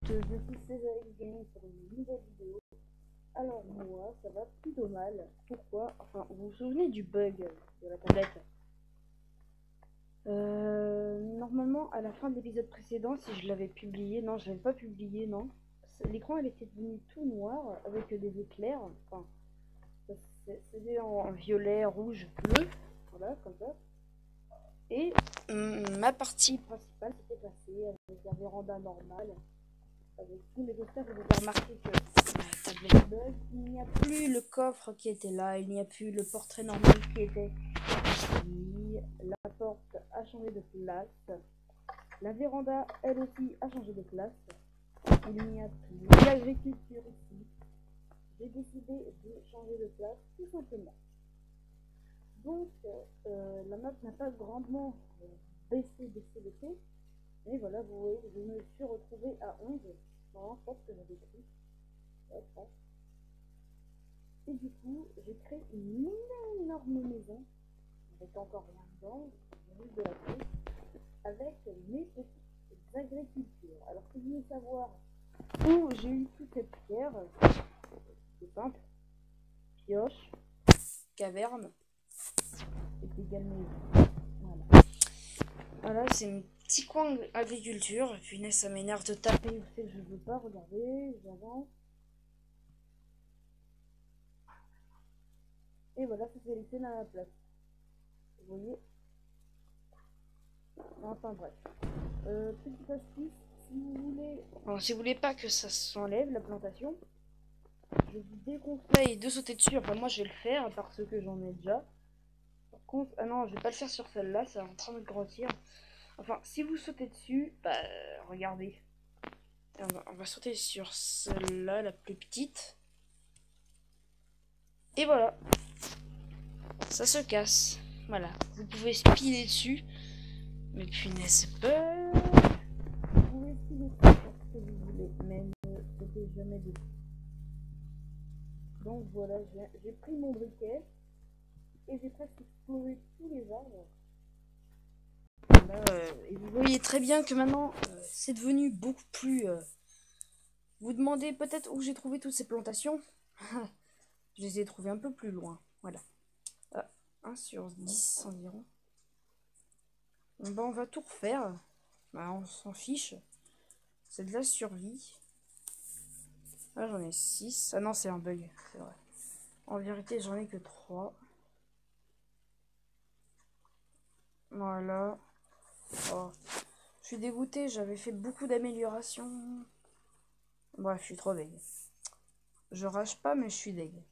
Je suis Césaïs Gaming pour une nouvelle vidéo. Alors moi, ça va plutôt mal. Pourquoi? Enfin, vous vous souvenez du bug de la tablette? Normalement, à la fin de l'épisode précédent, si je l'avais publié, non, je l'avais pas publié, non. L'écran, elle était devenu tout noir avec des éclairs. Enfin, c'était en violet, rouge, bleu, voilà, comme ça. Et ma partie principale s'était passée avec la véranda normale. Avec tout, mais j'espère que vous avez remarqué que la tablette bug, il n'y a plus le coffre qui était là, il n'y a plus le portrait normal qui était ici, la porte a changé de place, la véranda, elle aussi, a changé de place, il n'y a plus l'agriculture ici, j'ai décidé de changer de place tout simplement. Donc, la map n'a pas grandement baissé, mais voilà, vous voyez, je me suis retrouvé à 11. Non, je pense que j'avais pris. Ouais, je pense. Et du coup, j'ai créé une énorme maison, avec encore rien dedans, juste de la terre, avec mes petites agricultures. Alors, si vous voulez savoir où j'ai eu toute cette pierre, c'est simple. Pioche, caverne, et également. Voilà. Voilà, c'est une petit coin agriculture. Punaise, ça m'énerve de taper. Vous savez que je veux pas regarder. J'avance. Et voilà, ça s'est laissé dans la place. Vous voyez. Enfin bref. Petite astuce, si vous voulez. Alors, si vous voulez pas que ça s'enlève la plantation, je vous déconseille de sauter dessus. Enfin moi je vais le faire parce que j'en ai déjà. Par contre, ah non, je vais pas le faire sur celle-là, ça est en train de grossir. Enfin, si vous sautez dessus, bah regardez. On va sauter sur celle-là, la plus petite. Et voilà. Ça se casse. Voilà. Vous pouvez spiner dessus. Mais punaise, peur. Vous pouvez spiner dessus ce que vous voulez. Mais ne sautez jamais dessus. Donc voilà, j'ai pris mon briquet. Et j'ai presque explosé tous les arbres. Là, et vous voyez très bien que maintenant, c'est devenu beaucoup plus... Vous demandez peut-être où j'ai trouvé toutes ces plantations. Je les ai trouvées un peu plus loin. Voilà. 1 sur 10 environ. Bon, bah, on va tout refaire. Bah, on s'en fiche. C'est de la survie. Là, j'en ai 6. Ah non, c'est un bug. C'est vrai. En vérité, j'en ai que 3. Voilà. Oh. Je suis dégoûtée. J'avais fait beaucoup d'améliorations. Bref, je suis trop deg. Je rage pas, mais je suis deg.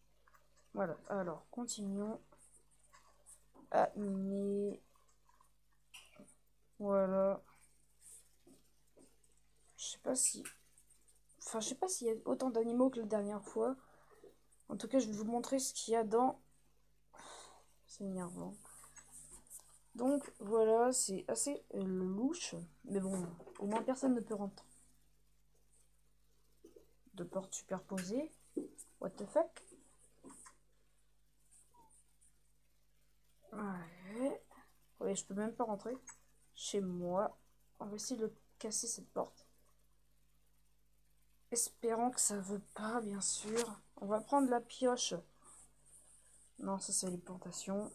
Voilà. Alors, continuons à miner. Voilà. Je sais pas si... Enfin, je sais pas s'il y a autant d'animaux que la dernière fois. En tout cas, je vais vous montrer ce qu'il y a dans... C'est énervant. Donc, voilà, c'est assez louche. Mais bon, au moins personne ne peut rentrer. Deux portes superposées. What the fuck? Ouais. Ouais, je peux même pas rentrer chez moi. On va essayer de casser cette porte. Espérons que ça veut pas, bien sûr. On va prendre la pioche. Non, ça c'est les plantations.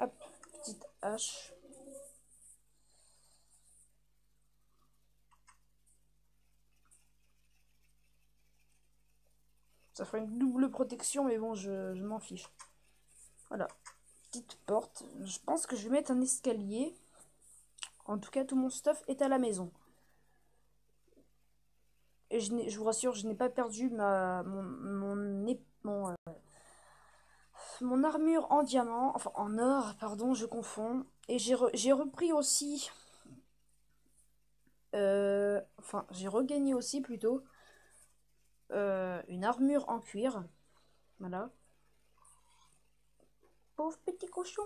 Hop, petite hache. Ça fera une double protection, mais bon, je m'en fiche. Voilà, petite porte. Je pense que je vais mettre un escalier. En tout cas, tout mon stuff est à la maison. Et je vous rassure, je n'ai pas perdu mon armure en diamant. Enfin, en or, pardon, je confonds. Et j'ai repris aussi... enfin, j'ai regagné aussi plutôt une armure en cuir. Voilà. Pauvre petit cochon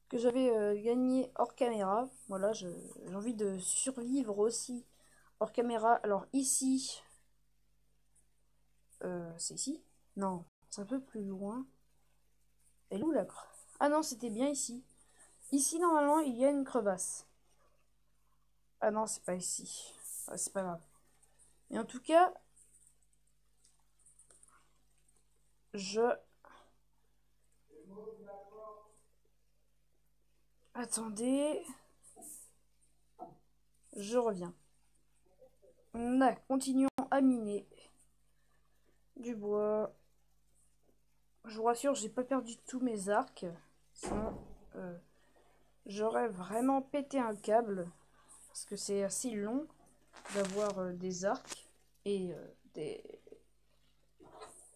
que j'avais gagné hors caméra. Voilà, j'ai envie de survivre aussi hors caméra. Alors ici, c'est ici? Non, c'est un peu plus loin. Elle est où la crevasse? Ah non, c'était bien ici. Ici, normalement, il y a une crevasse. Ah non, c'est pas ici. Ah, c'est pas grave. Mais en tout cas, je... Attendez. Je reviens. Là, continuons à miner du bois. Je vous rassure, j'ai pas perdu tous mes arcs. Sinon, j'aurais vraiment pété un câble. Parce que c'est assez long d'avoir des arcs et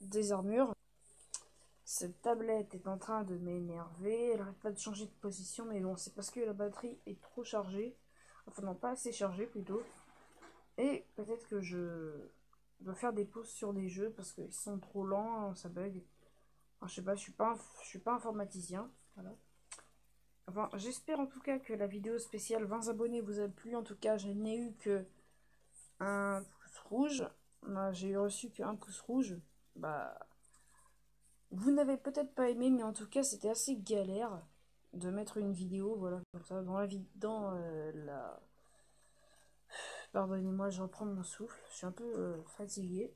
des armures. Cette tablette est en train de m'énerver. Elle arrête pas de changer de position. Mais bon, c'est parce que la batterie est trop chargée. Enfin, non, pas assez chargée plutôt. Et peut-être que je dois faire des pauses sur des jeux parce qu'ils sont trop lents, ça bug. Enfin, je sais pas, je suis pas informaticien. Voilà. Enfin, j'espère en tout cas que la vidéo spéciale 20 abonnés vous a plu. En tout cas, je n'ai eu que un pouce rouge. J'ai reçu qu'un pouce rouge. Bah, vous n'avez peut-être pas aimé, mais en tout cas, c'était assez galère de mettre une vidéo, voilà, comme ça, dans la... Pardonnez-moi, je reprends mon souffle. Je suis un peu fatiguée.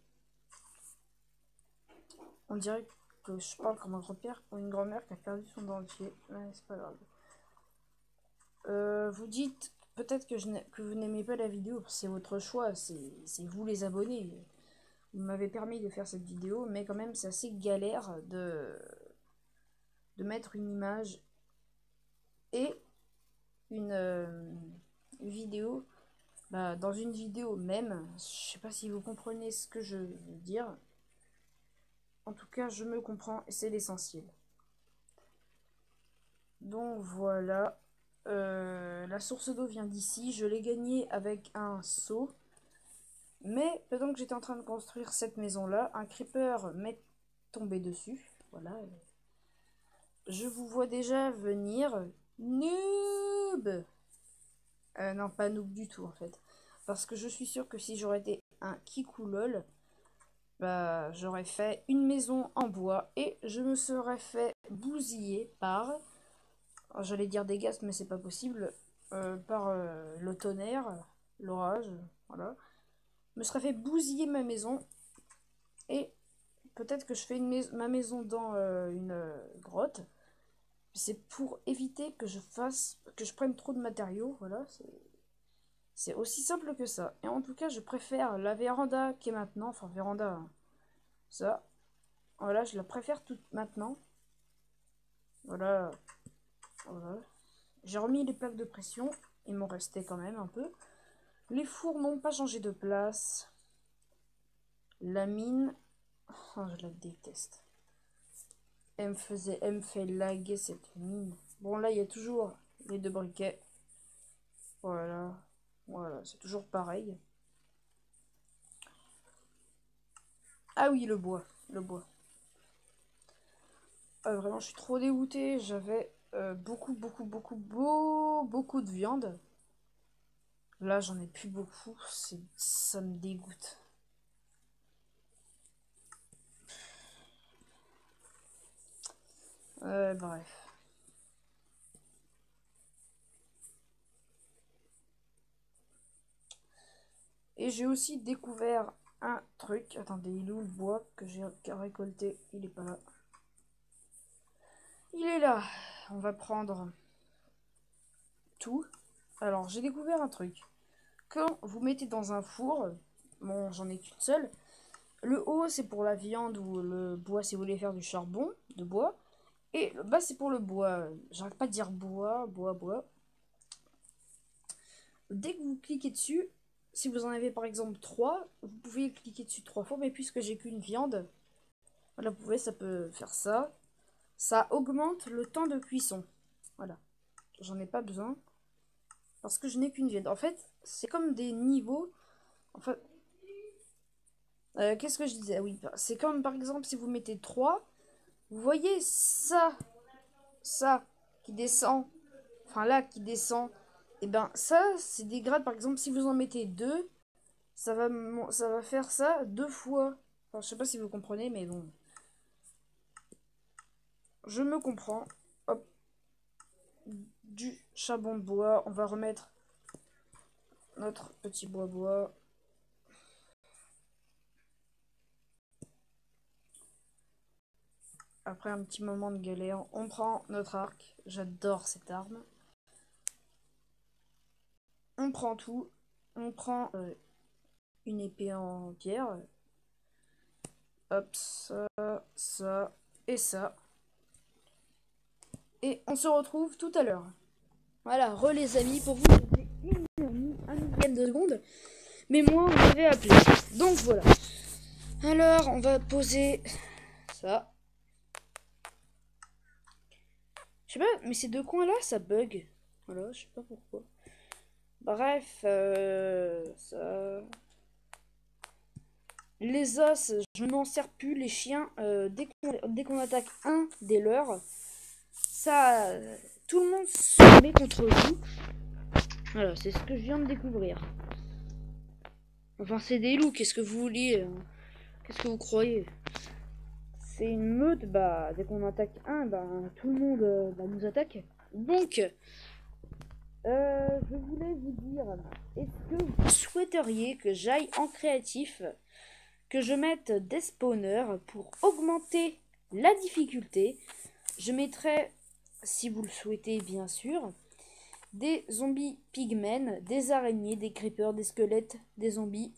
On dirait que je parle comme un grand-père ou une grand-mère qui a perdu son dentier. Ouais, c'est pas grave. Vous dites peut-être que vous n'aimez pas la vidéo. C'est votre choix. C'est vous les abonnés. Vous m'avez permis de faire cette vidéo. Mais quand même, c'est assez galère de mettre une image et une vidéo. Bah, dans une vidéo même. Je sais pas si vous comprenez ce que je veux dire. En tout cas, je me comprends et c'est l'essentiel. Donc voilà. La source d'eau vient d'ici. Je l'ai gagnée avec un seau. Mais pendant que j'étais en train de construire cette maison-là, un creeper m'est tombé dessus. Voilà. Je vous vois déjà venir. Noob! Non, pas noob du tout en fait. Parce que je suis sûre que si j'aurais été un Kikulol, bah, j'aurais fait une maison en bois et je me serais fait bousiller par... J'allais dire des gaz, mais c'est pas possible. Par le tonnerre, l'orage, voilà. Je me serais fait bousiller ma maison. Et peut-être que je fais ma maison dans une grotte. C'est pour éviter que je prenne trop de matériaux. Voilà, c'est aussi simple que ça. Et en tout cas, je préfère la véranda qui est maintenant. Enfin, véranda, hein, ça. Voilà, je la préfère toute maintenant. Voilà, voilà. J'ai remis les plaques de pression. Il m'en restait quand même un peu. Les fours n'ont pas changé de place. La mine, oh, je la déteste. Elle me fait laguer cette mine. Bon, là, il y a toujours les deux briquets. Voilà. Voilà, c'est toujours pareil. Ah oui, le bois. Le bois. Vraiment, je suis trop dégoûtée. J'avais beaucoup de viande. Là, j'en ai plus beaucoup. Ça me dégoûte. Bref. Et j'ai aussi découvert un truc. Attendez, il est où le bois que j'ai récolté? Il est pas là. Il est là. On va prendre tout. Alors, j'ai découvert un truc. Quand vous mettez dans un four, bon, j'en ai qu'une seule. Le haut, c'est pour la viande ou le bois si vous voulez faire du charbon de bois. Et le bas, c'est pour le bois. J'arrête pas de dire bois, bois, bois. Dès que vous cliquez dessus, si vous en avez par exemple 3, vous pouvez cliquer dessus 3 fois. Mais puisque j'ai qu'une viande, voilà, vous pouvez, ça peut faire ça. Ça augmente le temps de cuisson. Voilà. J'en ai pas besoin. Parce que je n'ai qu'une viande. En fait, c'est comme des niveaux. Enfin, qu'est-ce que je disais? Oui, c'est comme par exemple si vous mettez 3, vous voyez ça qui descend, enfin là qui descend, et ben ça c'est des grades. Par exemple, si vous en mettez 2, ça va faire ça 2 fois. Enfin, je sais pas si vous comprenez, mais bon, je me comprends. Hop, du charbon de bois, on va remettre notre petit bois. Après un petit moment de galère, on prend notre arc. J'adore cette arme. On prend tout. On prend une épée en pierre. Hop, ça et ça. Et on se retrouve tout à l'heure. Voilà, les amis, pour vous, c'était un millième de seconde. Mais moi, on m'avait appelé. Donc voilà. Alors, on va poser ça. Je sais pas, mais ces deux coins-là, ça bug. Voilà, je sais pas pourquoi. Bref, ça... Les os, je n'en sers plus. Les chiens, dès qu'on attaque un des leurs, ça... tout le monde se met contre vous. Voilà, c'est ce que je viens de découvrir. Enfin, c'est des loups, qu'est-ce que vous vouliez? Qu'est-ce que vous croyez? C'est une meute, bah, dès qu'on attaque un, bah, tout le monde nous attaque. Donc, je voulais vous dire, est-ce que vous souhaiteriez que j'aille en créatif, que je mette des spawners pour augmenter la difficulté? Je mettrai, si vous le souhaitez bien sûr, des zombies pigmen, des araignées, des creepers, des squelettes, des zombies.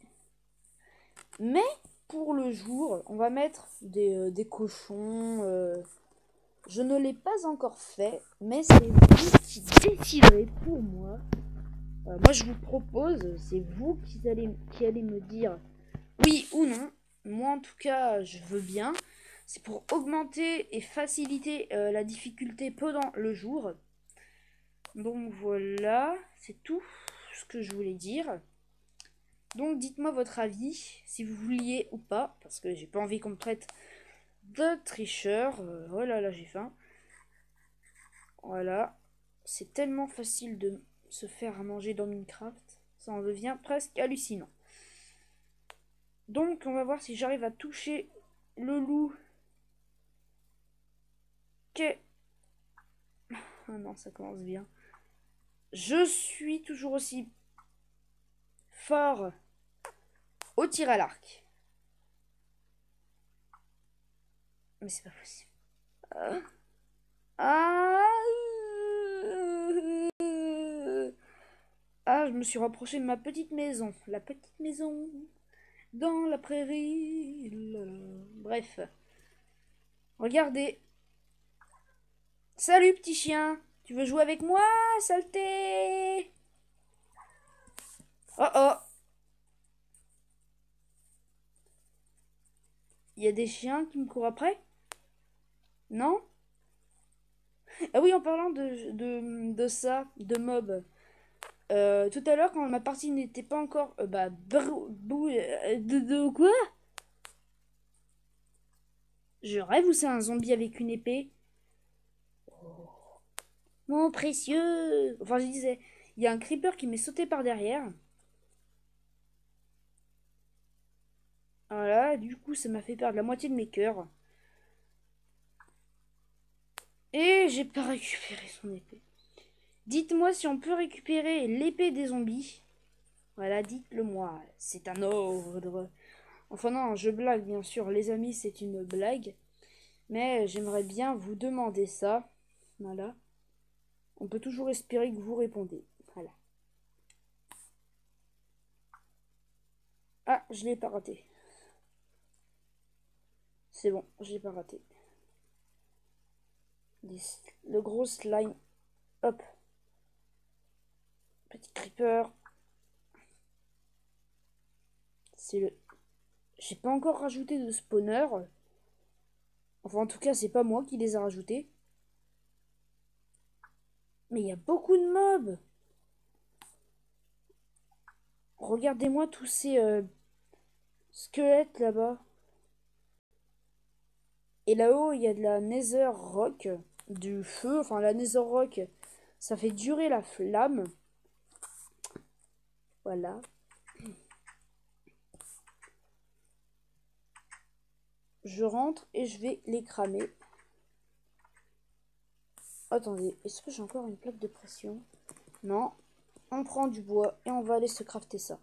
Mais pour le jour, on va mettre des cochons. Je ne l'ai pas encore fait, mais c'est vous qui déciderez pour moi. Moi, je vous propose, c'est vous qui allez me dire oui ou non. Moi, en tout cas, je veux bien. C'est pour augmenter et faciliter la difficulté pendant le jour. Donc voilà, c'est tout ce que je voulais dire. Donc dites-moi votre avis, si vous vouliez ou pas, parce que j'ai pas envie qu'on me traite de tricheur. Oh là là, j'ai faim. Voilà, c'est tellement facile de se faire à manger dans Minecraft, ça en devient presque hallucinant. Donc on va voir si j'arrive à toucher le loup. Ah non, ça commence bien. Je suis toujours aussi fort au tir à l'arc. Mais c'est pas possible. Je me suis rapproché de ma petite maison. La petite maison dans la prairie. Bref. Regardez. Salut petit chien. Tu veux jouer avec moi, saleté? Oh oh. Il y a des chiens qui me courent après? Non? Ah oui, en parlant de ça, de mob. Tout à l'heure, quand ma partie n'était pas encore... de quoi? Je rêve ou c'est un zombie avec une épée? Mon précieux! Enfin, je disais, il y a un creeper qui m'est sauté par derrière. Voilà, du coup, ça m'a fait perdre la moitié de mes cœurs. Et j'ai pas récupéré son épée. Dites-moi si on peut récupérer l'épée des zombies. Voilà, dites-le moi. C'est un ordre. Enfin non, je blague, bien sûr. Les amis, c'est une blague. Mais j'aimerais bien vous demander ça. Voilà. On peut toujours espérer que vous répondez. Voilà. Ah, je l'ai pas raté. C'est bon, je l'ai pas raté. Le gros slime. Hop. Petit creeper. C'est le... J'ai pas encore rajouté de spawner. Enfin, en tout cas, c'est pas moi qui les a rajoutés. Mais il y a beaucoup de mobs. Regardez-moi tous ces squelettes là-bas. Et là-haut, il y a de la nether rock, du feu. Enfin, la nether rock, ça fait durer la flamme. Voilà. Je rentre et je vais les cramer. Attendez, est-ce que j'ai encore une plaque de pression? Non. On prend du bois et on va aller se crafter ça.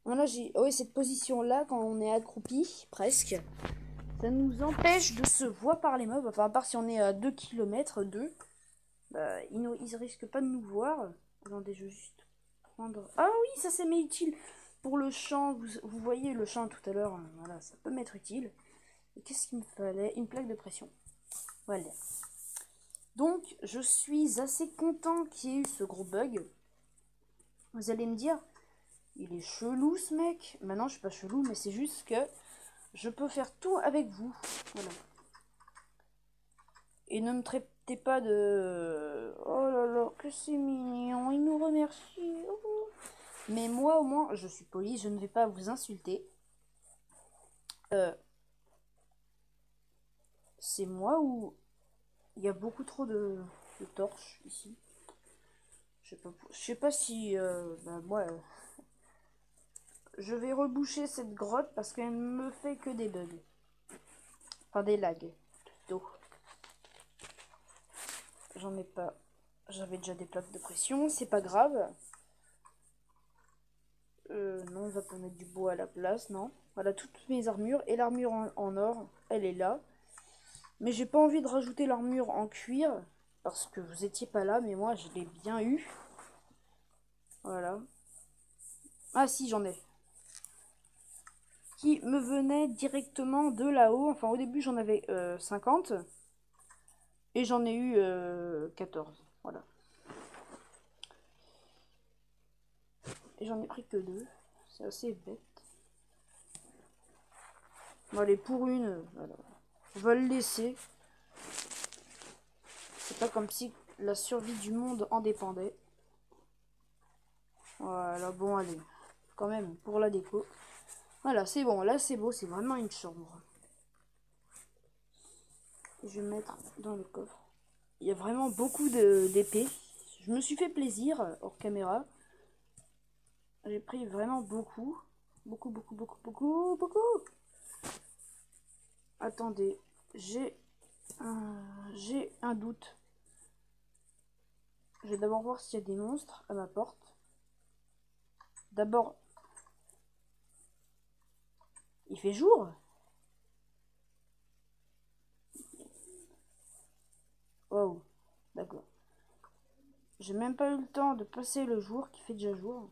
Voilà, oui, cette position-là, quand on est accroupi, presque, ça nous empêche de se voir par les mobs. Enfin, à part si on est à 2 km d'eux, bah, ils risquent pas de nous voir. Attendez, je vais juste prendre... Ah oui, ça c'est mais utile pour le champ. Vous voyez le champ tout à l'heure. Voilà, ça peut m'être utile. Et qu'est-ce qu'il me fallait? Une plaque de pression. Voilà. Donc, je suis assez content qu'il y ait eu ce gros bug. Vous allez me dire, il est chelou ce mec. Maintenant, je suis pas chelou, mais c'est juste que je peux faire tout avec vous. Voilà. Et ne me traitez pas de... Oh là là, que c'est mignon, il nous remercie. Oh. Mais moi, au moins, je suis polie, je ne vais pas vous insulter. C'est moi ou il y a beaucoup trop de torches ici. Je sais pas si... bah, moi, je vais reboucher cette grotte parce qu'elle me fait que des bugs. Enfin, des lags, plutôt. J'en ai pas. J'avais déjà des plaques de pression, c'est pas grave. Non, on va pas mettre du bois à la place, non. Voilà toutes mes armures. Et l'armure en or, elle est là. Mais j'ai pas envie de rajouter l'armure en cuir. Parce que vous étiez pas là, mais moi je l'ai bien eu. Voilà. Ah si, j'en ai. Qui me venait directement de là-haut. Enfin, au début, j'en avais 50. Et j'en ai eu 14. Voilà. Et j'en ai pris que 2. C'est assez bête. Bon, allez, pour une, voilà. On va le laisser. C'est pas comme si la survie du monde en dépendait. Voilà, bon, allez. Quand même, pour la déco. Voilà, c'est bon. Là, c'est beau. C'est vraiment une chambre. Je vais mettre dans le coffre. Il y a vraiment beaucoup d'épées. Je me suis fait plaisir hors caméra. J'ai pris vraiment beaucoup. Beaucoup, beaucoup, beaucoup, beaucoup, beaucoup. Attendez. J'ai un doute. Je vais d'abord voir s'il y a des monstres à ma porte. D'abord, il fait jour. Wow, d'accord. J'ai même pas eu le temps de passer le jour qui fait déjà jour.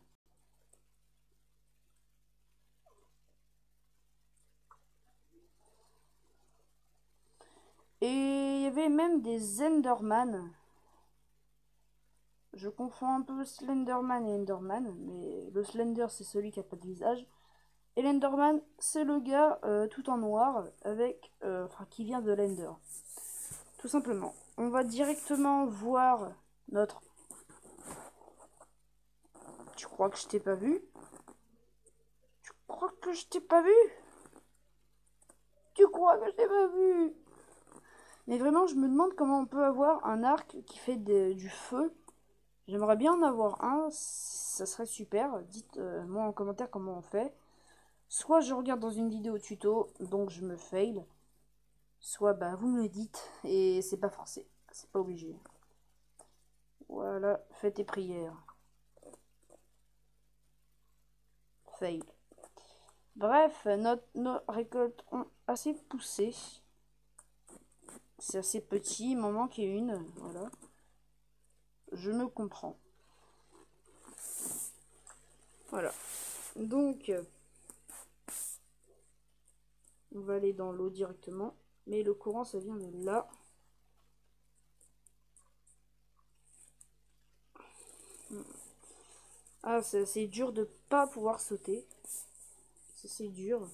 Et il y avait même des Enderman. Je confonds un peu Slenderman et Enderman, mais le Slender c'est celui qui a pas de visage. Et l'Enderman c'est le gars tout en noir avec, enfin qui vient de l'Ender. Tout simplement. On va directement voir notre... Tu crois que je t'ai pas vu? Tu crois que je t'ai pas vu? Tu crois que je t'ai pas vu? Mais vraiment, je me demande comment on peut avoir un arc qui fait du feu. J'aimerais bien en avoir un, ça serait super. Dites-moi en commentaire comment on fait. Soit je regarde dans une vidéo tuto, donc je me fail. Soit bah, vous me le dites, et c'est pas forcé. C'est pas obligé. Voilà, fais tes prières. Fail. Bref, nos récoltes ont assez poussé. C'est assez petit, il m'en manque une. Voilà. Je me comprends. Voilà. Donc, on va aller dans l'eau directement. Mais le courant, ça vient de là. Ah, c'est dur de pas pouvoir sauter. C'est dur.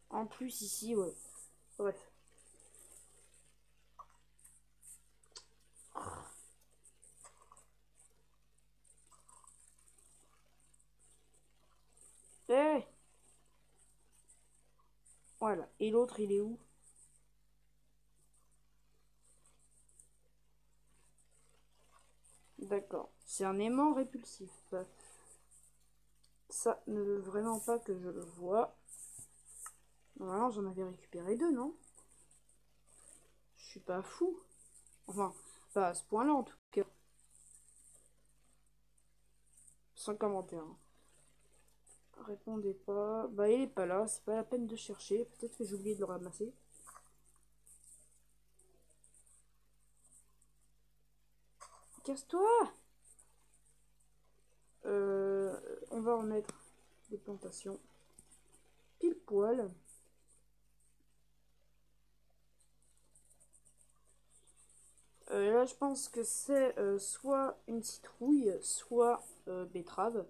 En plus, ici, ouais. Bref. Eh, voilà. Et l'autre, il est où? D'accord. C'est un aimant répulsif. Ça ne veut vraiment pas que je le vois. Normalement, j'en avais récupéré deux, non? suis pas fou. Enfin, pas à ce point-là en tout cas. Sans commentaire. Répondez pas. Bah il est pas là, c'est pas la peine de chercher. Peut-être que j'ai oublié de le ramasser. Casse-toi! On va remettre des plantations. Pile poil. Là je pense que c'est soit une citrouille, soit betterave.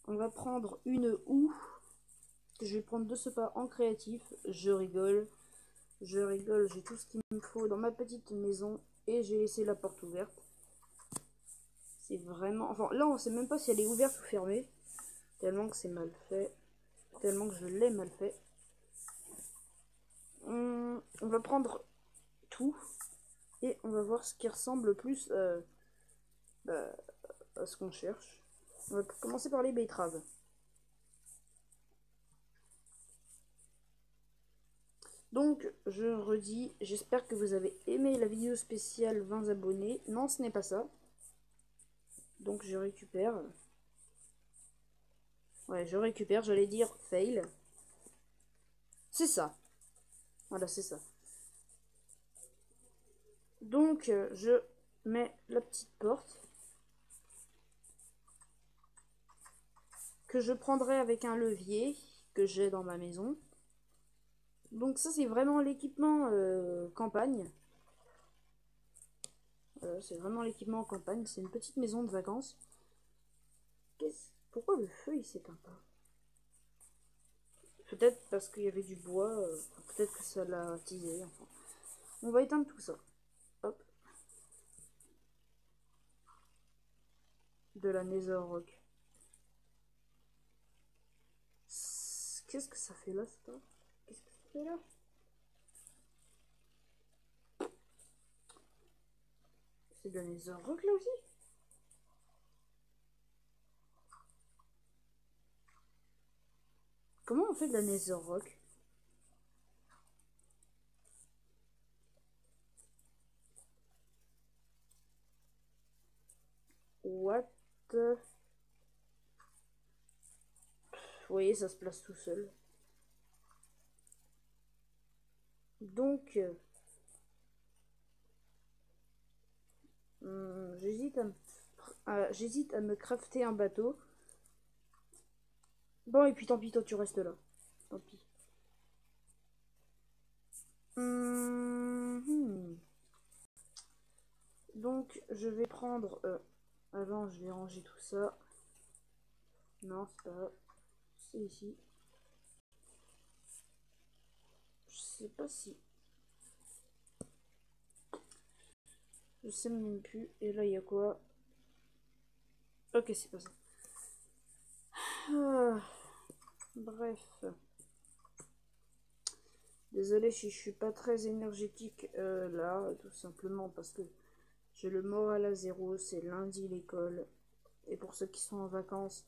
On va prendre une houe. Je vais prendre de ce pas en créatif. Je rigole. Je rigole, j'ai tout ce qu'il me faut dans ma petite maison. Et j'ai laissé la porte ouverte. C'est vraiment... Enfin, là, on sait même pas si elle est ouverte ou fermée. Tellement que c'est mal fait. Tellement que je l'ai mal fait. On va prendre tout. Et on va voir ce qui ressemble plus à ce qu'on cherche. On va commencer par les betteraves. Donc, je redis, j'espère que vous avez aimé la vidéo spéciale 20 abonnés. Non, ce n'est pas ça. Donc, je récupère. Ouais, je récupère, j'allais dire fail. C'est ça. Voilà, c'est ça. Donc, je mets la petite porte. Que je prendrai avec un levier que j'ai dans ma maison. Donc ça, c'est vraiment l'équipement campagne. C'est vraiment l'équipement en campagne. C'est une petite maison de vacances. Pourquoi le feu, il s'éteint pas? Peut-être parce qu'il y avait du bois. Peut-être que ça l'a attisé. Enfin. On va éteindre tout ça. Hop. De la Nether Rock. Qu'est-ce que ça fait là, ça? Qu'est-ce que ça fait là? C'est de la Nether Rock là aussi? Comment on fait de la Nether Rock? What? Vous voyez, ça se place tout seul. Donc, j'hésite à me crafter un bateau. Bon, et puis tant pis, toi tu restes là. Tant pis. Donc, je vais prendre... avant, je vais ranger tout ça. Non, c'est pas... C'est ici. Je sais pas si... Je sais même plus. Et là, il y a quoi? Ok, c'est pas ça. Ah, bref. Désolé si je suis pas très énergétique là, tout simplement parce que j'ai le moral à zéro, c'est lundi l'école. Et pour ceux qui sont en vacances,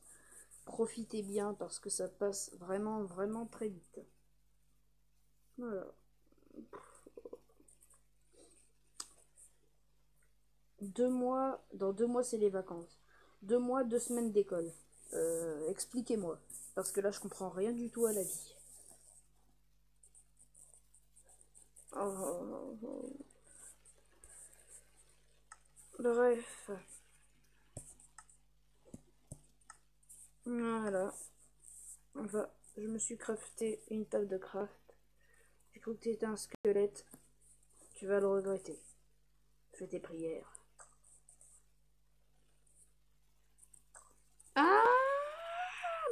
profitez bien parce que ça passe vraiment, vraiment très vite. Voilà. Dans 2 mois c'est les vacances. 2 mois, 2 semaines d'école. Expliquez-moi. Parce que là je comprends rien du tout à la vie. Oh. Bref. Voilà. Je me suis crafté une table de craft. J'ai cru que tu étais un squelette. Tu vas le regretter. Fais tes prières. Ah,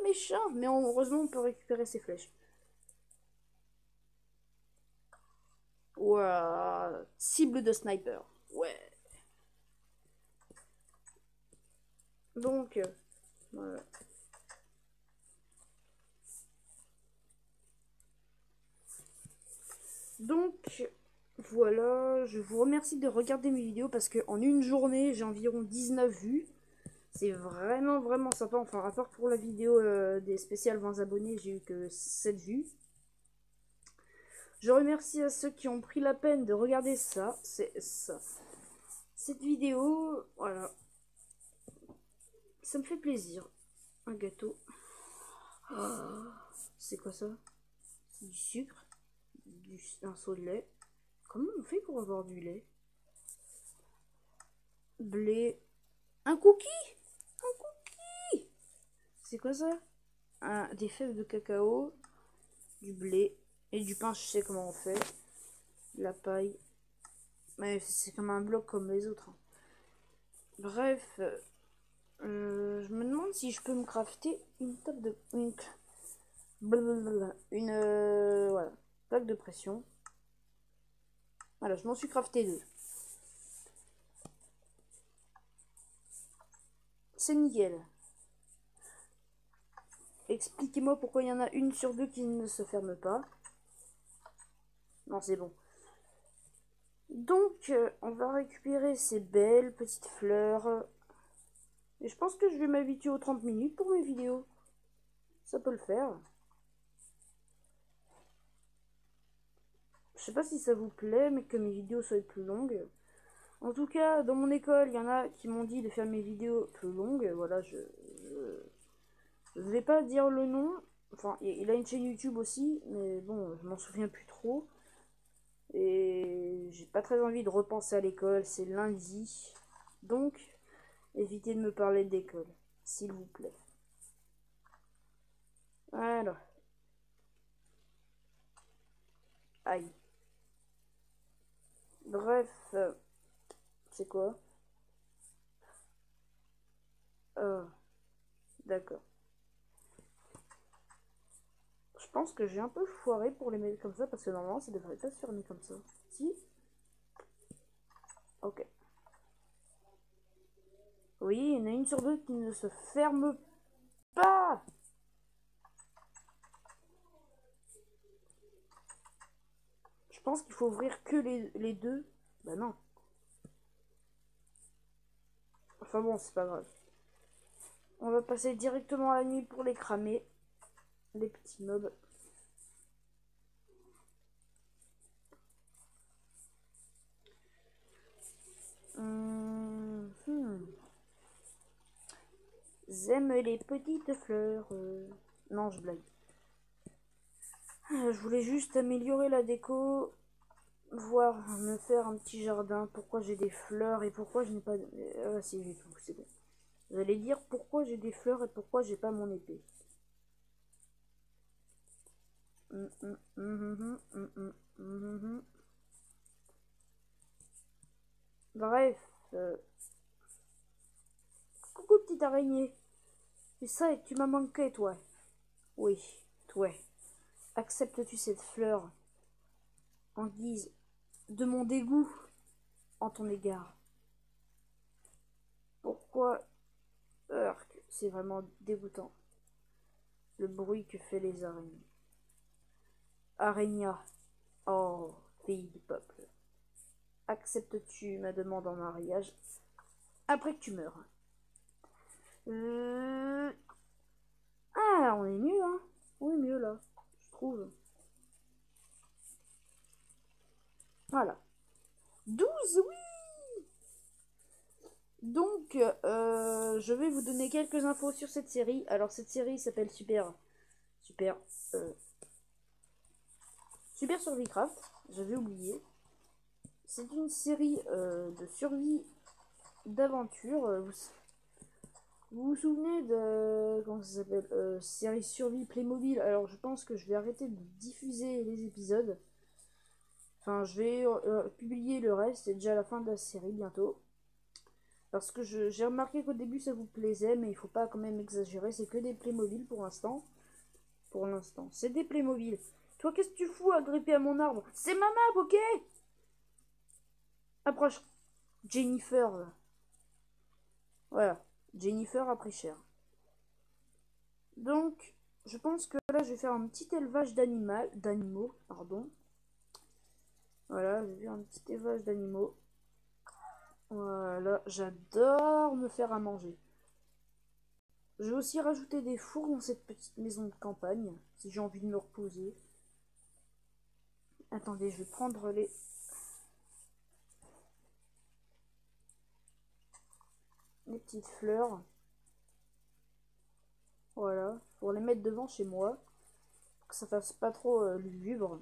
méchant. Mais heureusement, on peut récupérer ses flèches. Ouah, cible de sniper. Ouais. Donc, voilà. Donc, voilà. Je vous remercie de regarder mes vidéos parce qu'en une journée, j'ai environ 19 vues. C'est vraiment, vraiment sympa. Enfin, à part pour la vidéo des spéciales 20 abonnés, j'ai eu que 7 vues. Je remercie à ceux qui ont pris la peine de regarder ça. Cette vidéo, voilà. Ça me fait plaisir. Un gâteau. Oh, c'est quoi ça? C'est du sucre, un seau de lait. Comment on fait pour avoir du lait? Blé. Un cookie? Un cookie! C'est quoi ça? Des fèves de cacao, du blé et du pain, je sais comment on fait. De la paille. Mais c'est comme un bloc comme les autres. Bref, je me demande si je peux me crafter une table de... Voilà, plaque de pression. Voilà, je m'en suis crafté 2. C'est nickel. Expliquez-moi pourquoi il y en a une sur 2 qui ne se ferme pas. Non, c'est bon. Donc, on va récupérer ces belles petites fleurs. Et je pense que je vais m'habituer aux 30 minutes pour mes vidéos. Ça peut le faire. Je sais pas si ça vous plaît, mais que mes vidéos soient plus longues. En tout cas, dans mon école, il y en a qui m'ont dit de faire mes vidéos plus longues. Voilà, je vais pas dire le nom. Enfin, il a une chaîne YouTube aussi, mais bon, je m'en souviens plus trop. Et j'ai pas très envie de repenser à l'école, c'est lundi. Donc, évitez de me parler d'école, s'il vous plaît. Voilà. Aïe. Bref, c'est quoi? D'accord. Je pense que j'ai un peu foiré pour les mettre comme ça, parce que normalement, ça devrait pas se fermer comme ça. Si? Ok. Oui, il y en a une sur 2 qui ne se ferme pas. Je pense qu'il faut ouvrir que les deux. Bah non. Enfin bon, c'est pas grave. On va passer directement à la nuit pour les cramer. Les petits mobs. J'aime les petites fleurs. Non, je blague. Je voulais juste améliorer la déco. Voir, me faire un petit jardin. Pourquoi j'ai des fleurs et pourquoi je n'ai pas... Ah si, j'ai tout, c'est bon. J'allais dire pourquoi j'ai des fleurs et pourquoi j'ai pas mon épée. Bref. Coucou petite araignée. C'est ça et tu m'as manqué toi. Oui, toi. Acceptes-tu cette fleur en guise de mon dégoût en ton égard? Pourquoi? C'est vraiment dégoûtant. Le bruit que fait les araignées. Araignea. Oh, fille du peuple. Acceptes-tu ma demande en mariage après que tu meurs? Ah, on est mieux, hein? On est mieux là, je trouve. Voilà. 12, oui! Donc, je vais vous donner quelques infos sur cette série. Alors, cette série s'appelle Super Survicraft. J'avais oublié. C'est une série de survie, d'aventure. Vous vous souvenez de... Comment ça s'appelle série Survie Playmobil. Alors, je pense que je vais arrêter de diffuser les épisodes. Enfin, je vais publier le reste. C'est déjà la fin de la série bientôt. Parce que j'ai remarqué qu'au début ça vous plaisait, mais il faut pas quand même exagérer, c'est que des Playmobil pour l'instant. Pour l'instant, c'est des Playmobil. Toi, qu'est-ce que tu fous à gripper à mon arbre? C'est ma map, ok? Approche. Jennifer, là. Voilà. Jennifer a pris cher. Donc, je pense que là, je vais faire un petit élevage d'animaux, pardon. Voilà, je vais faire un petit élevage d'animaux. Voilà, j'adore me faire à manger. Je vais aussi rajouter des fours dans cette petite maison de campagne, si j'ai envie de me reposer. Attendez, je vais prendre les... petites fleurs. Voilà, pour les mettre devant chez moi. Pour que ça fasse pas trop lugubre.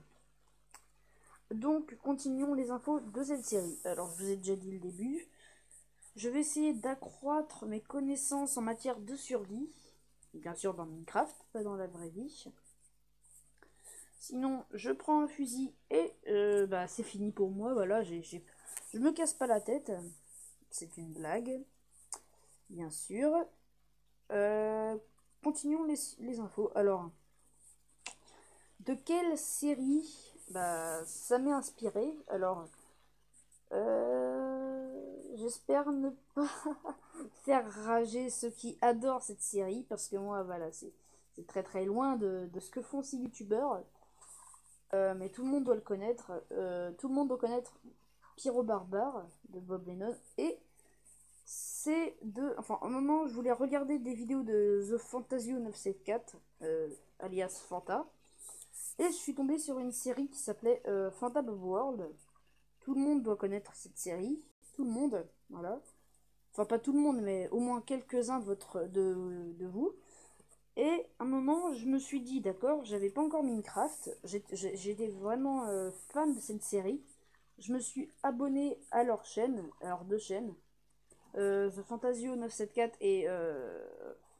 Donc, continuons les infos de cette série. Alors, je vous ai déjà dit le début. Je vais essayer d'accroître mes connaissances en matière de survie. Bien sûr dans Minecraft, pas dans la vraie vie. Sinon, je prends un fusil et bah, c'est fini pour moi. Voilà, je me casse pas la tête. C'est une blague, bien sûr. Continuons les infos. Alors, de quelle série bah, ça m'est inspiré? Alors, j'espère ne pas faire rager ceux qui adorent cette série, parce que moi, voilà, c'est très très loin de ce que font ces youtubeurs. Mais tout le monde doit le connaître. Tout le monde doit connaître Pyro Barbare de Bob Lennon. Et c'est de... Enfin, un moment, je voulais regarder des vidéos de The Fantasio 974, alias Fanta. Et je suis tombée sur une série qui s'appelait Fanta Bob World. Tout le monde doit connaître cette série. Tout le monde, voilà. Enfin, pas tout le monde, mais au moins quelques-uns de vous. Et à un moment, je me suis dit, d'accord, j'avais pas encore Minecraft. J'étais vraiment fan de cette série. Je me suis abonné à leur chaîne, à leurs deux chaînes. The Fantasio 974 et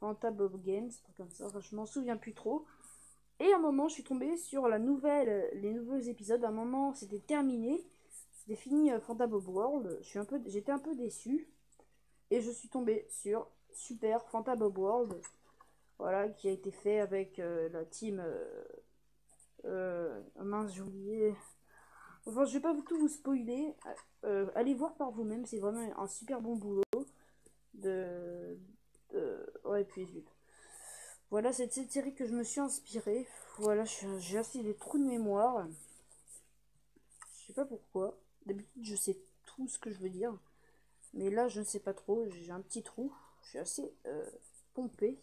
Fanta Bob Games, comme ça, enfin, je m'en souviens plus trop. Et à un moment, je suis tombée sur les nouveaux épisodes. À un moment, c'était terminé. C'était fini Fanta Bob World. J'étais un peu déçue. Et je suis tombée sur Super Fanta Bob World. Voilà, qui a été fait avec la team... mince, j'ai oublié. Enfin, je vais pas tout vous spoiler. Allez voir par vous-même, c'est vraiment un super bon boulot. Ouais, puis zut. Voilà, c'est de cette série que je me suis inspirée. Voilà, j'ai assez des trous de mémoire. Je sais pas pourquoi. D'habitude, je sais tout ce que je veux dire. Mais là, je ne sais pas trop. J'ai un petit trou. Je suis assez pompée.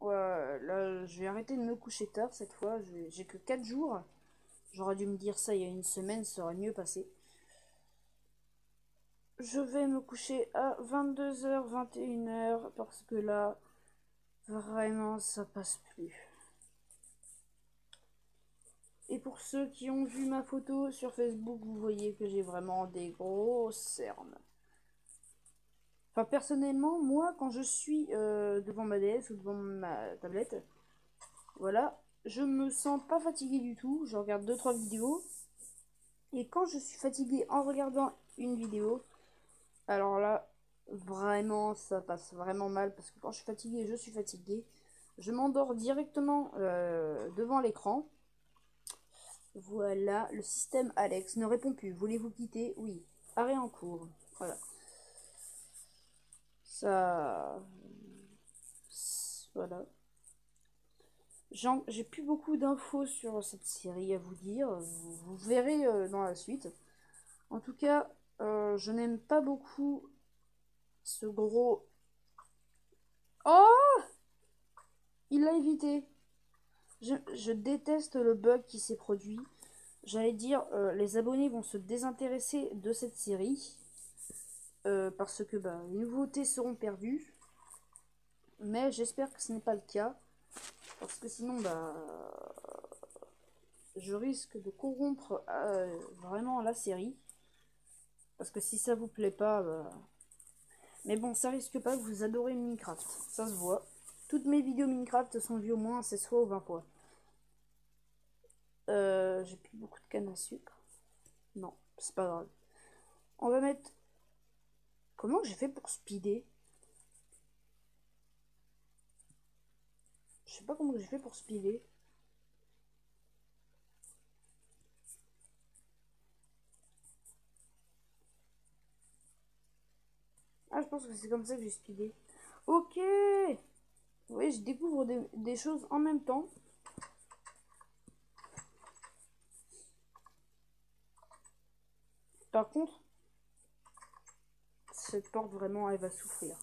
Ouais, là, je vais arrêter de me coucher tard cette fois. J'ai que 4 jours. J'aurais dû me dire ça il y a une semaine, ça aurait mieux passé. Je vais me coucher à 22h, 21h, parce que là, vraiment, ça passe plus. Et pour ceux qui ont vu ma photo sur Facebook, vous voyez que j'ai vraiment des grosses cernes. Enfin, personnellement, moi, quand je suis devant ma DS ou devant ma tablette, voilà, je me sens pas fatiguée du tout. Je regarde 2-3 vidéos. Et quand je suis fatiguée en regardant une vidéo, alors là, vraiment, ça passe vraiment mal. Parce que quand je suis fatiguée, je suis fatiguée. Je m'endors directement devant l'écran. Voilà, le système Alex ne répond plus. Voulez-vous quitter? Oui. Arrêt en cours. Voilà. Ça... Voilà. J'ai plus beaucoup d'infos sur cette série à vous dire. Vous verrez dans la suite. En tout cas, je n'aime pas beaucoup ce gros... Oh! Il l'a évité. Je déteste le bug qui s'est produit. J'allais dire, les abonnés vont se désintéresser de cette série. Parce que bah, les nouveautés seront perdues. Mais j'espère que ce n'est pas le cas. Parce que sinon, bah, je risque de corrompre vraiment la série. Parce que si ça vous plaît pas, bah... Mais bon, ça risque pas que vous adorez Minecraft. Ça se voit. Toutes mes vidéos Minecraft sont vues au moins 16 fois ou 20 fois. J'ai plus beaucoup de canne à sucre. Non, c'est pas grave. On va mettre... Comment j'ai fait pour speeder? Je sais pas comment j'ai fait pour speeder. Ah, je pense que c'est comme ça que j'ai speedé. Ok. Oui, je découvre des choses en même temps. Par contre, cette porte, vraiment, elle va souffrir.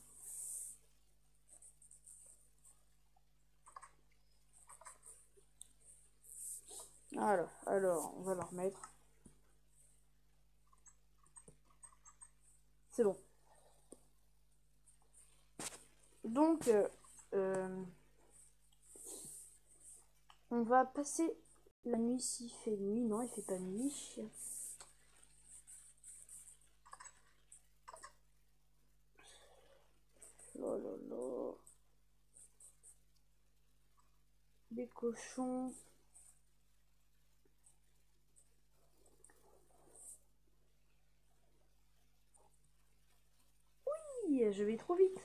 Alors, on va le remettre. C'est bon. Donc, on va passer la nuit s'il fait nuit. Non, il fait pas nuit. Oh là là. Des cochons. Oui, je vais trop vite.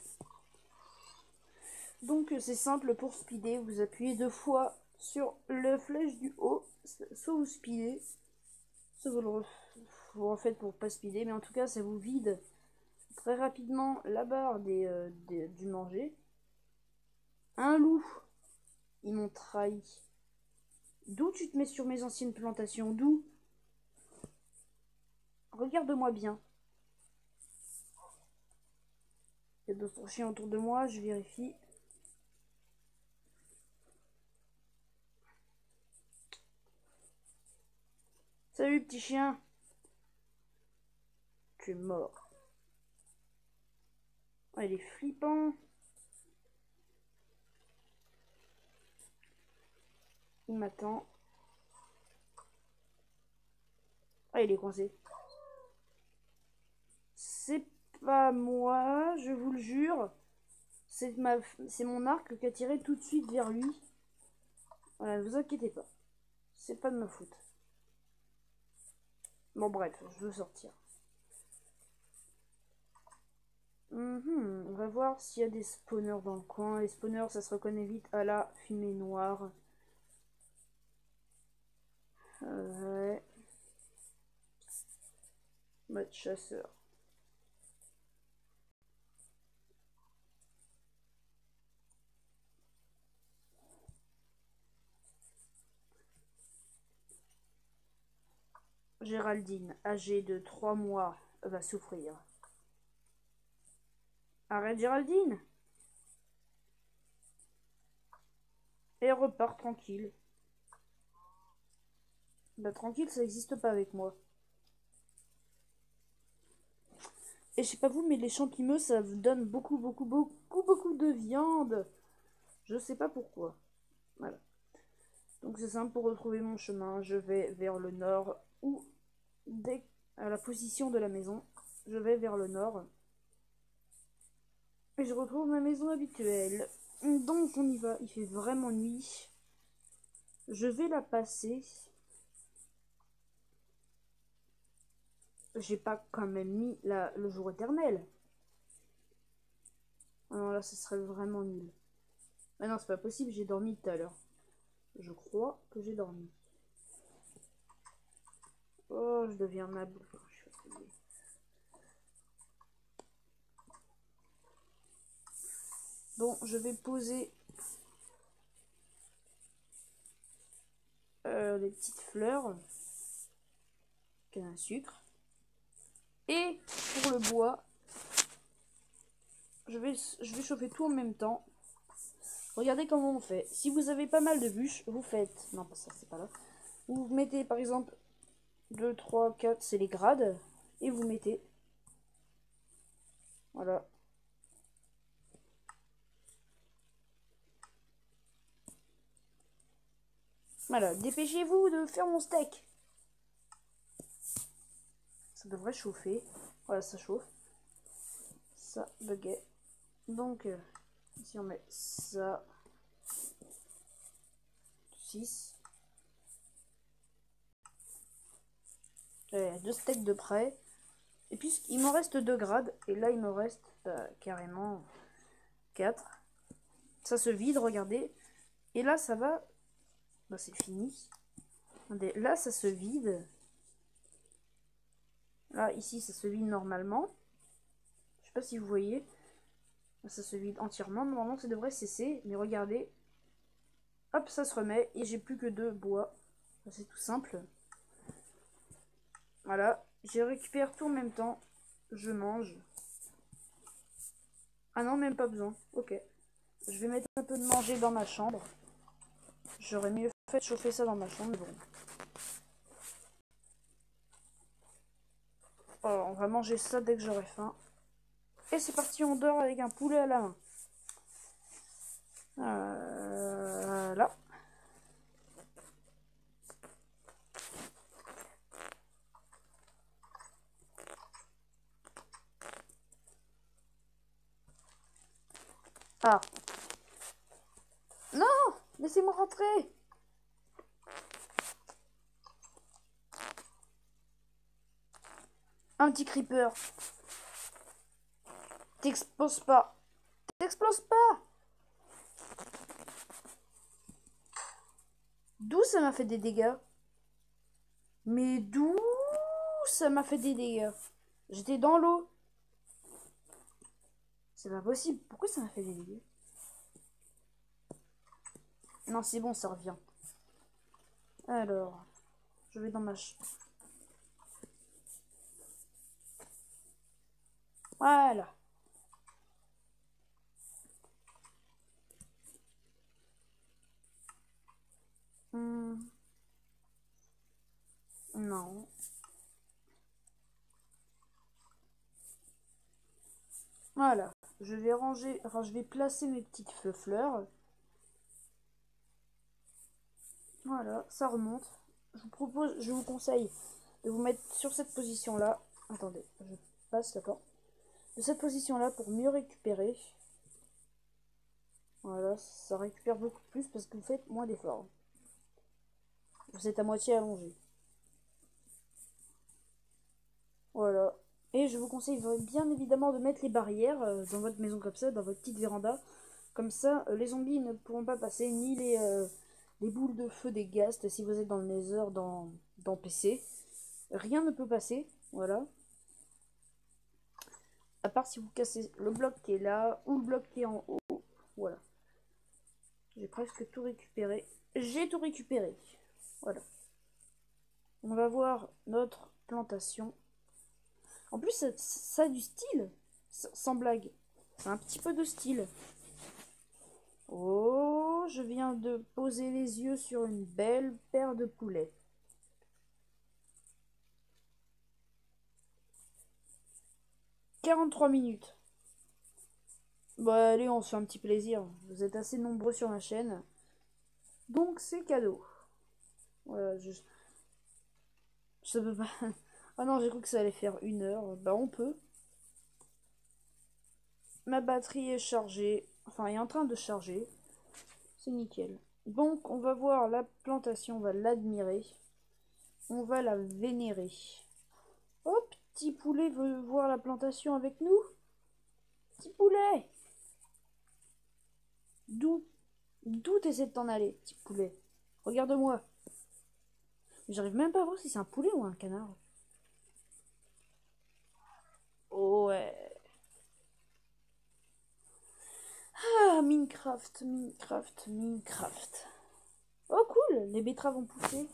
Donc c'est simple, pour speeder, vous appuyez 2 fois sur la flèche du haut, soit vous speedez, soit vous refaites pour pas speeder, mais en tout cas ça vous vide très rapidement la barre du manger. Un loup, ils m'ont trahi. D'où tu te mets sur mes anciennes plantations? D'où? Regarde-moi bien. Il y a d'autres chiens autour de moi, je vérifie. Salut petit chien. Tu es mort. Oh, il est flippant. Il m'attend. Ah, il est coincé. C'est pas moi, je vous le jure. C'est mon arc qui a tiré tout de suite vers lui. Voilà, ne vous inquiétez pas. C'est pas de ma faute. Bon, bref, je veux sortir. On va voir s'il y a des spawners dans le coin. Les spawners, ça se reconnaît vite à la fumée noire. Ouais. Mode chasseur. Géraldine, âgée de 3 mois, va souffrir. Arrête Géraldine. Et repart tranquille. Bah tranquille, ça n'existe pas avec moi. Et je sais pas vous, mais les champignons, ça vous donne beaucoup de viande. Je sais pas pourquoi. Voilà. Donc c'est simple, pour retrouver mon chemin, je vais vers le nord ou dès à la position de la maison, je vais vers le nord. Et je retrouve ma maison habituelle. Donc on y va, il fait vraiment nuit. Je vais la passer. J'ai pas quand même mis le jour éternel. Ah non, là, ce serait vraiment nul. Ah non, c'est pas possible, j'ai dormi tout à l'heure. Je crois que j'ai dormi. Oh, je deviens mable. Je suis fatiguée. Bon, je vais poser les petites fleurs. Canne à sucre. Et pour le bois, je vais chauffer tout en même temps. Regardez comment on fait. Si vous avez pas mal de bûches, vous faites... Non, pas ça, c'est pas là. Vous mettez par exemple 2, 3, 4, c'est les grades. Et vous mettez... Voilà. Voilà, dépêchez-vous de faire mon steak. Ça devrait chauffer. Voilà, ça chauffe. Ça buguait. Donc, ici on met ça. 6. 2 steaks de près. Et puis il m'en reste 2 grades. Et là il me reste carrément 4. Ça se vide, regardez. Et là ça va. Bah, c'est fini. Regardez, là ça se vide. Là ici ça se vide normalement. Je sais pas si vous voyez. Là, ça se vide entièrement. Normalement ça devrait cesser. Mais regardez. Hop, ça se remet. Et j'ai plus que 2 bois. C'est tout simple. Voilà. Je récupère tout en même temps. Je mange. Ah non, même pas besoin. Ok. Je vais mettre un peu de manger dans ma chambre. J'aurais mieux fait chauffer ça dans ma chambre, mais bon. Alors, on va manger ça dès que j'aurai faim. Et c'est parti, on dort avec un poulet à la main. Là. Ah. Non, laissez-moi rentrer. Un petit creeper. T'exploses pas. T'exploses pas. D'où ça m'a fait des dégâts? Mais d'où ça m'a fait des dégâts? J'étais dans l'eau. C'est pas possible. Pourquoi ça m'a fait des dégâts? Non, c'est bon, ça revient. Alors, je vais dans ma... Voilà. Non. Voilà. Je vais ranger... Enfin, je vais placer mes petites fleurs. Voilà, ça remonte. Je vous conseille de vous mettre sur cette position-là. Attendez, je passe la porte. De cette position-là pour mieux récupérer. Voilà, ça récupère beaucoup plus parce que vous faites moins d'efforts. Vous êtes à moitié allongé. Voilà. Et je vous conseille bien évidemment de mettre les barrières dans votre maison comme ça, dans votre petite véranda. Comme ça, les zombies ne pourront pas passer, ni les boules de feu des ghasts si vous êtes dans le nether, dans PC. Rien ne peut passer, voilà. À part si vous cassez le bloc qui est là, ou le bloc qui est en haut. Voilà. J'ai presque tout récupéré. J'ai tout récupéré. Voilà. On va voir notre plantation. En plus, ça a du style. Sans blague. C'est un petit peu de style. Oh, je viens de poser les yeux sur une belle paire de poulets. « 43 minutes. Bah allez, on se fait un petit plaisir. Vous êtes assez nombreux sur ma chaîne. Donc c'est cadeau. Voilà, je peux pas... Ah non, j'ai cru que ça allait faire 1 heure. Bah on peut. Ma batterie est chargée. Enfin, elle est en train de charger. C'est nickel. Donc, on va voir la plantation, on va l'admirer. On va la vénérer. Oh, petit poulet veut voir la plantation avec nous? Petit poulet! D'où t'essaies de t'en aller, petit poulet? Regarde-moi. J'arrive même pas à voir si c'est un poulet ou un canard. Ouais. Ah, Minecraft, Minecraft, Minecraft. Oh cool, les betteraves ont poussé.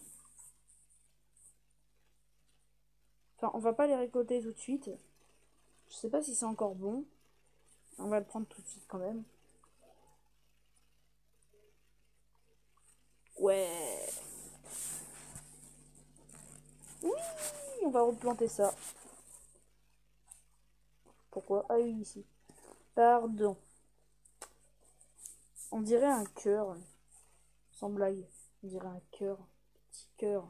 Enfin, on va pas les récolter tout de suite. Je sais pas si c'est encore bon. On va le prendre tout de suite quand même. Ouais. Oui, on va replanter ça. Pourquoi? Ah oui, ici. Pardon. On dirait un cœur. Sans blague. On dirait un cœur. Petit cœur.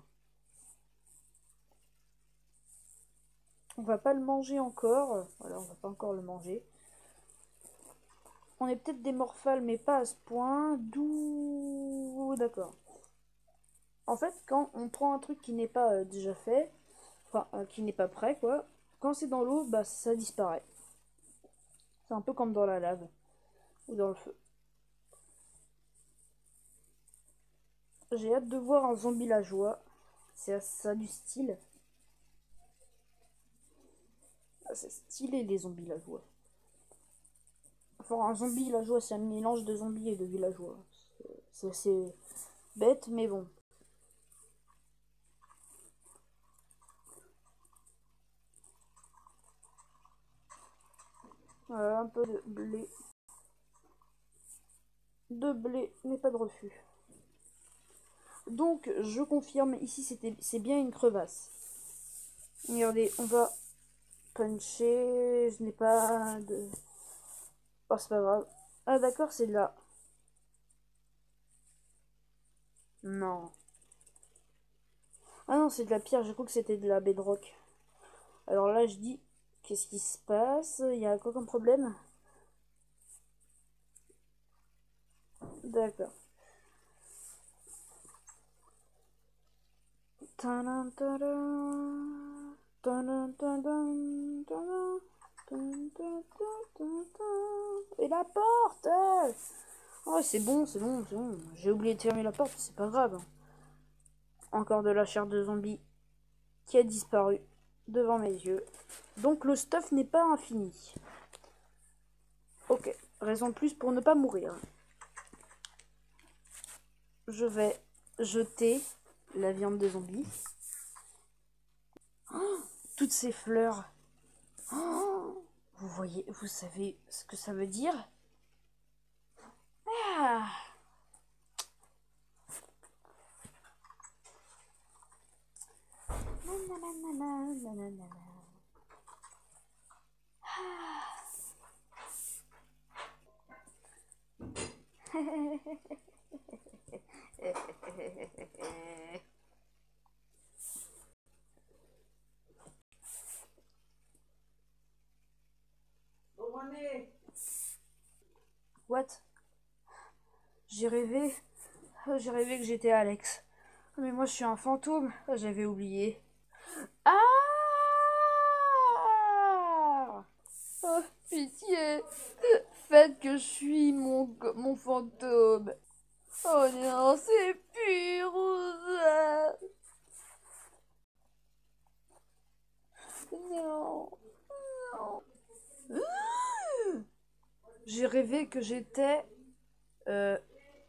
On va pas le manger encore. Voilà, on va pas encore le manger. On est peut-être des morphales, mais pas à ce point. D'où... D'accord. En fait, quand on prend un truc qui n'est pas déjà fait, enfin, qui n'est pas prêt, quoi, quand c'est dans l'eau, bah ça disparaît. C'est un peu comme dans la lave ou dans le feu. J'ai hâte de voir un zombie villageois. C'est ça du style. Ah, c'est stylé les zombies villageois. Enfin, un zombie villageois, c'est un mélange de zombies et de villageois. C'est assez bête, mais bon. Voilà, un peu de blé. De blé, mais pas de refus. Donc, je confirme, ici, c'est bien une crevasse. Regardez, on va puncher. Je n'ai pas de... Oh, c'est pas grave. Ah, d'accord, c'est là. Non. Ah non, c'est de la pierre. J'ai cru que c'était de la bedrock. Alors là, je dis, qu'est-ce qui se passe? Il y a quoi comme problème? D'accord. Tadam, tadam. Tadam, tadam, tadam. Tadam, tadam, tadam. Et la porte! Oh, c'est bon, c'est bon, c'est bon. J'ai oublié de fermer la porte, c'est pas grave. Encore de la chair de zombie qui a disparu devant mes yeux. Donc le stuff n'est pas infini. Ok, raison de plus pour ne pas mourir. Je vais jeter la viande de zombie. Oh, toutes ces fleurs. Oh, vous voyez, vous savez ce que ça veut dire? Ah. What? J'ai rêvé que j'étais Alex. Mais moi je suis un fantôme, j'avais oublié. Ah! Oh, pitié! Faites que je suis mon fantôme. Oh non, c'est pur. Non, non. J'ai rêvé que j'étais euh,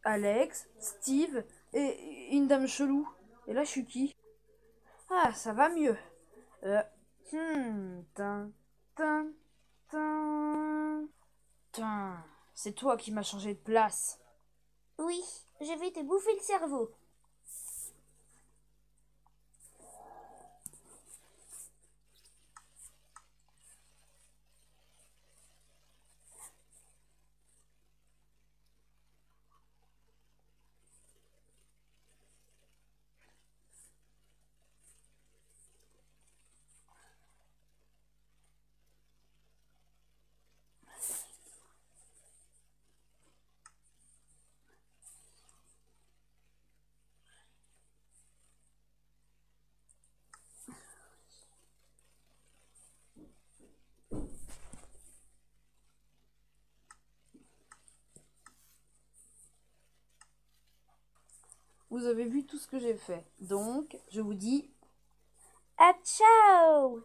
Alex, Steve et une dame chelou. Et là, je suis qui? Ah, ça va mieux. Euh, tin, tin, tin. Tin. C'est toi qui m'as changé de place. Oui, je vais te bouffer le cerveau. Vous avez vu tout ce que j'ai fait. Donc, je vous dis À ciao!